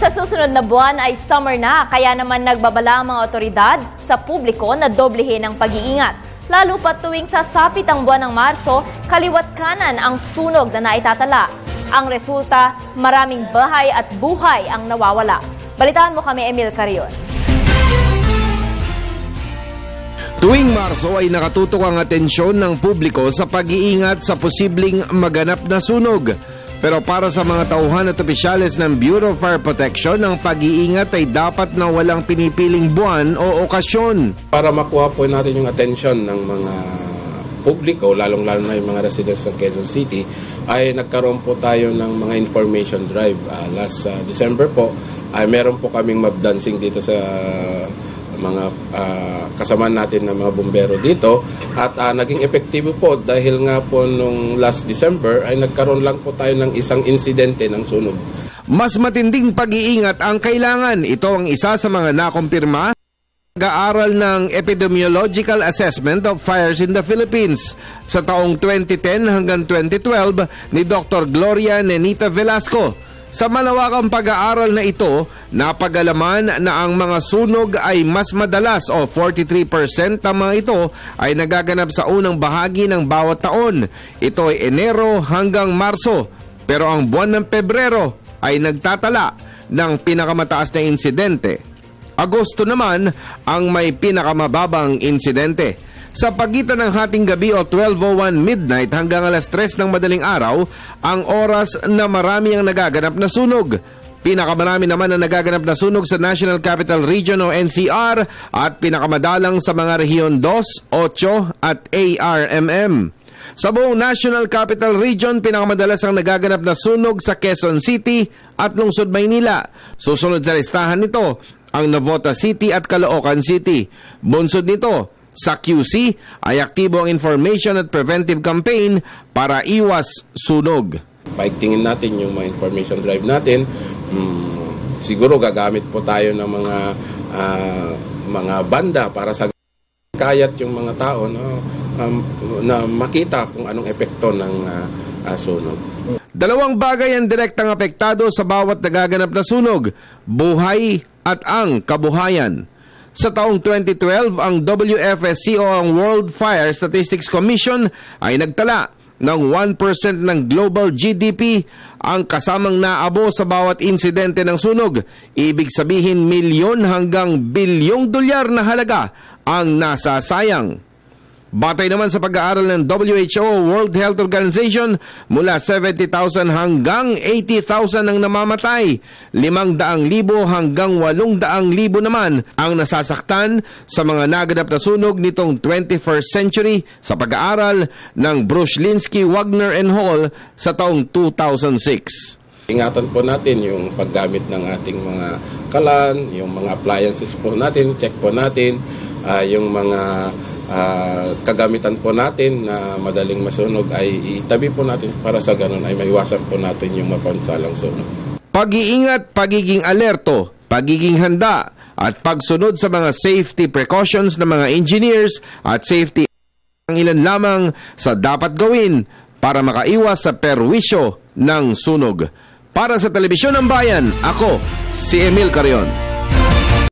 Sa susunod na buwan ay summer na, kaya naman nagbabala ang mga otoridad sa publiko na doblehin ang pag-iingat. Lalo pa tuwing sasapit ang buwan ng Marso, kaliwat kanan ang sunog na naitatala. Ang resulta, maraming bahay at buhay ang nawawala. Balitaan mo kami, Emil Carion. Tuwing Marso ay nakatutok ang atensyon ng publiko sa pag-iingat sa posibleng maganap na sunog. Pero para sa mga tauhan at opisyales ng Bureau of Fire Protection, ang pag-iingat ay dapat na walang pinipiling buwan o okasyon. Para makuha po natin yung atensyon ng mga publiko, lalong-lalo na yung mga residents ng Quezon City, ay nagkaroon po tayo ng mga information drive. Last December po, ay meron po kaming mob dancing dito sa mga kasama natin ng mga bumbero dito at naging epektibo po dahil nga po nung last December ay nagkaroon lang po tayo ng isang insidente ng sunog. Mas matinding pag-iingat ang kailangan. Ito ang isa sa mga nakumpirma nag-aaral ng Epidemiological Assessment of Fires in the Philippines sa taong 2010 hanggang 2012 ni Dr. Gloria Nenita Velasco. Sa malawakang pag-aaral na ito, napag-alaman na ang mga sunog ay mas madalas o 43% ng mga ito ay nagaganap sa unang bahagi ng bawat taon. Ito ay Enero hanggang Marso. Pero ang buwan ng Pebrero ay nagtatala ng pinakamataas na insidente. Agosto naman ang may pinakamababang insidente. Sa pagitan ng hating gabi o 12:01 midnight hanggang alas 3 ng madaling araw, ang oras na marami ang nagaganap na sunog. Pinakamarami naman ang nagaganap na sunog sa National Capital Region o NCR at pinakamadalang sa mga rehiyon 2, 8 at ARMM. Sa buong National Capital Region, pinakamadalas ang nagaganap na sunog sa Quezon City at Lungsod, Maynila. Susunod sa listahan nito ang Navotas City at Caloocan City. Bunsod nito, sa QC ay aktibo ang information at preventive campaign para iwas sunog. Paigtingin natin yung mga information drive natin. Siguro gagamit po tayo ng mga banda para sa kayat yung mga tao na makita kung anong epekto ng sunog. Dalawang bagay ang direktang apektado sa bawat nagaganap na sunog, buhay at ang kabuhayan. Sa taong 2012, ang WFSC o ang World Fire Statistics Commission ay nagtala ng 1% ng global GDP ang kasamang naabo sa bawat insidente ng sunog. Ibig sabihin milyon hanggang bilyong dolyar na halaga ang nasasayang. Batay naman sa pag-aaral ng WHO World Health Organization, mula 70,000 hanggang 80,000 ang namamatay. 500,000 hanggang 800,000 naman ang nasasaktan sa mga naganap na sunog nitong 21st century sa pag-aaral ng Bruchlinsky, Wagner and Hall sa taong 2006. Ingatan po natin yung paggamit ng ating mga kalan, yung mga appliances po natin, check po natin, yung mga kagamitan po natin na madaling masunog ay itabi po natin para sa ganun ay maiwasan po natin yung mapansalang sunog. Pag-iingat, pagiging alerto, pagiging handa at pagsunod sa mga safety precautions ng mga engineers at safety ang ilan lamang sa dapat gawin para makaiwas sa perwisyo ng sunog. Para sa Telebisyon ng Bayan, ako si Emil Carion.